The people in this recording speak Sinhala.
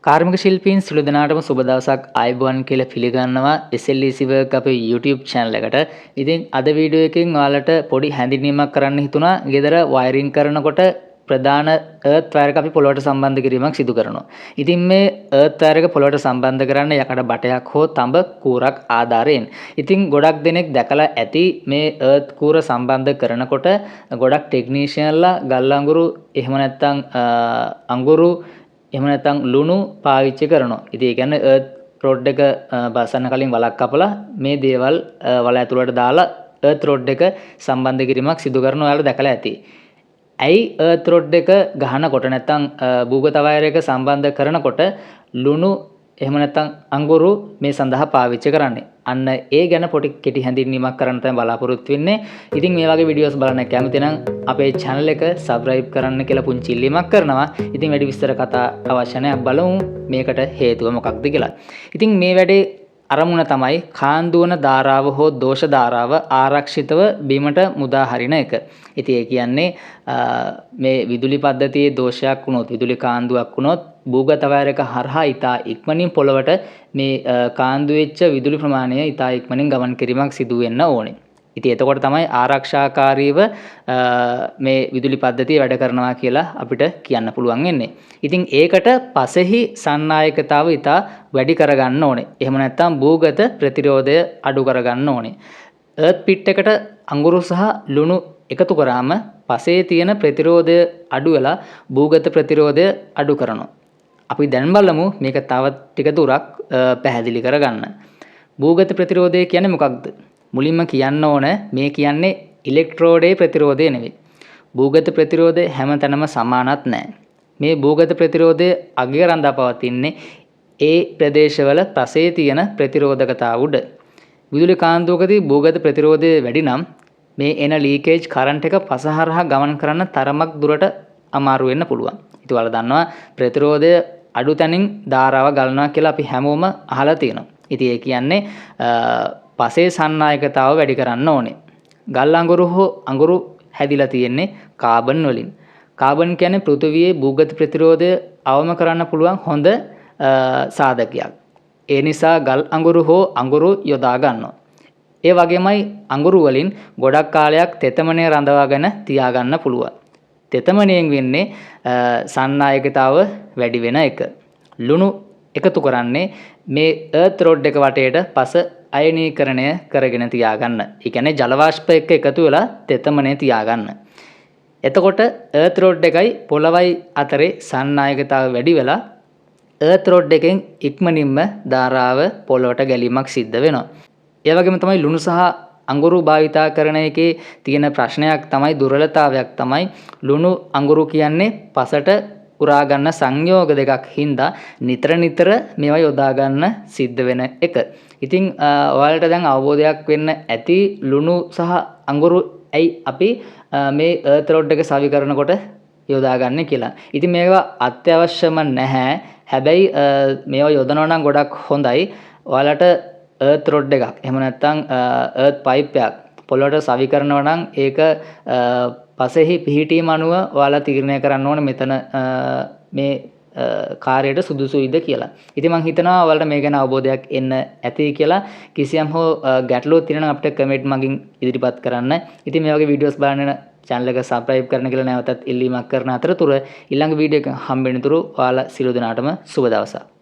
කාර්මික ශිල්පීන් සිළු දෙනාටම සුබ දවසක් ආයුබෝවන් කියලා පිළිගන්නවා SLEC work අපේ YouTube channel එකට. ඉතින් අද වීඩියෝ එකෙන් ඔයාලට පොඩි හැඳින්වීමක් කරන්න හිතුණා. ගෙදර වයරින් කරනකොට ප්‍රධාන earth wire එක අපි පොළොවට සම්බන්ධ කිරීමක් සිදු කරනවා. ඉතින් මේ earth wire එක පොළොවට සම්බන්ධ කරන්න යකඩ බටයක් හෝ තඹ කූරක් ආධාරයෙන්. ඉතින් ගොඩක් දෙනෙක් දැකලා ඇති මේ earth කූර සම්බන්ධ කරනකොට ගොඩක් ටෙක්නීෂියන්ලා ගල් අඟුරු එහෙම නැත්නම් අඟුරු එහෙම නැත්නම් ලුණු පාවිච්චි කරනවා. ඉතින් ඒ කියන්නේ earth rod එක බසන්න කලින් වලක් කපලා මේ දේවල් වල ඇතුළට දාලා earth rod එක සම්බන්ධ කිරීමක් සිදු කරනවා. ඔයාලා දැකලා ඇති. ඇයි earth rod එක ගහනකොට නැත්නම් භූගත වයර් එක සම්බන්ධ කරනකොට ලුණු එහෙම නැත්නම් අඟුරු මේ සඳහා පාවිච්චි කරන්නේ. අන්න ඒ ගැන පොඩි කෙටි හැඳින්වීමක් කරන්න තමයි බලාපොරොත්තු වෙන්නේ. ඉතින් මේ වගේ වීඩියෝස් බලන්න කැමති නම් අපේ channel එක subscribe කරන්න කියලා පුංචි ඉල්ලීමක් කරනවා. ඉතින් වැඩි විස්තර කතා අවශ්‍ය නැහැ. බලමු මේකට හේතුව මොකක්ද කියලා. ඉතින් මේ වැඩේ අරමුණ තමයි කාන්දුවන ධාරාව හෝ දෝෂ ධාරාව ආරක්ෂිතව බීමට මුදා හරින එක. ඉතින් ඒ කියන්නේ මේ විදුලි පද්ධතියේ දෝෂයක් වුණොත් විදුලි කාන්දුවක් වුණොත් භූගත වයර් එක හරහා ඉතා ඉක්මනින් පොළවට මේ කාන්දු වෙච්ච විදුලි ප්‍රමාණය ඉතා ඉක්මනින් ගමන් කිරීමක් සිදු වෙන්න ඕනේ. ඉතින් එතකොට තමයි ආරක්ෂාකාරීව මේ විදුලි පද්ධතිය වැඩ කරනවා කියලා අපිට කියන්න පුළුවන් වෙන්නේ. ඉතින් ඒකට පසෙහි සන්නායකතාව ඉතා වැඩි කරගන්න ඕනේ. එහෙම නැත්නම් භූගත ප්‍රතිරෝධය අඩු කරගන්න ඕනේ. earth pit එකට අඟුරු සහ ලුණු එකතු කරාම පසේ තියෙන ප්‍රතිරෝධය අඩු වෙලා භූගත ප්‍රතිරෝධය අඩු කරනවා. අපි දැන් බලමු මේක තව ටික දුරක් පැහැදිලි කරගන්න. භූගත ප්‍රතිරෝධය කියන්නේ මොකක්ද? මුලින්ම කියන්න ඕන මේ කියන්නේ ඉලෙක්ට්‍රෝඩේ ප්‍රතිරෝධය නෙවෙයි. භූගත ප්‍රතිරෝධය හැමතැනම සමානත් නැහැ. මේ භූගත ප්‍රතිරෝධය අගය රඳා පවතින්නේ ඒ ප්‍රදේශවල පසේ තියෙන ප්‍රතිරෝධකතාව උඩ. විදුලි කාන්දුවකදී භූගත ප්‍රතිරෝධය වැඩි නම් මේ එන ලීකේජ් කරන්ට් එක පස හරහා ගමන් කරන්න තරමක් දුරට අමාරු වෙන්න පුළුවන්. ඉතින් ඔයාලා දන්නවා ප්‍රතිරෝධය අඩු තැනින් ධාරාව ගලනවා කියලා අපි හැමෝම අහලා තියෙනවා. ඉතින් ඒ කියන්නේ පසේ සන්නායකතාව වැඩි කරන්න ඕනේ. ගල් අඟුරු හෝ අඟුරු හැදිලා තියෙන්නේ කාබන් වලින්. කාබන් කියන්නේ පෘථිවියේ භූගත ප්‍රතිරෝධය අවම කරන්න පුළුවන් හොඳ සාධකයක්. ඒ නිසා ගල් අඟුරු හෝ අඟුරු යොදා ගන්නවා. ඒ වගේමයි අඟුරු වලින් ගොඩක් කාලයක් තෙතමනය රඳවාගෙන තියාගන්න පුළුවන්. තෙතමනයෙන් වෙන්නේ සන්නායකතාව වැඩි වෙන එක. ලුණු එකතු කරන්නේ මේ earth rod එක වටේට පස අයනීකරණය කරගෙන තියාගන්න. ඒ කියන්නේ ජල වාෂ්ප එක්ක එකතු වෙලා තෙතමනය තියාගන්න. එතකොට earth rod එකයි පොළවයි අතරේ සන්නායකතාව වැඩි වෙලා earth rod එකෙන් ඉක්මනින්ම ධාරාව පොළවට ගැලීමක් සිද්ධ වෙනවා. ඒ වගේම තමයි ලුණු සහ අඟුරු භාවිතා කරන එකේ තියෙන ප්‍රශ්නයක් තමයි දුර්වලතාවයක් තමයි ලුණු අඟුරු කියන්නේ පසට උරා ගන්න සංයෝග දෙකක් හින්දා නිතර නිතර මේවා යොදා ගන්න සිද්ධ වෙන එක. ඉතින් ඔයාලට දැන් අවබෝධයක් වෙන්න ඇති ලුණු සහ අඟුරු ඇයි අපි මේ earth rod එක සවි කරනකොට යොදාගන්නේ කියලා. ඉතින් මේවා අත්‍යවශ්‍යම නැහැ. හැබැයි මේවා යොදනවා නම් ගොඩක් හොඳයි. ඔයාලට earth rod එකක් එහෙම නැත්නම් earth pipe එකක් පොළොවට සවි කරනවා නම් ඒක පසෙහි පිහිටීම අනුව ඔයාලා තීරණය කරන්න ඕනේ මෙතන මේ කාර්යයට සුදුසුයිද කියලා. ඉතින් මම හිතනවා ඔයාලට මේ ගැන අවබෝධයක් එන්න ඇති කියලා. කිසියම් හෝ ගැටලුවක් තියෙනවා නම් අපිට කමෙන්ට් මගින් ඉදිරිපත් කරන්න. ඉතින් මේ වගේ වීඩියෝස් බලන්න channel එක subscribe කරන්න කියලා නැවතත් ඉල්ලීමක් කරන අතරතුර ඊළඟ වීඩියෝ එක හම්බෙන්නතුරු ඔයාලා සියලු දෙනාටම සුබ දවසක්.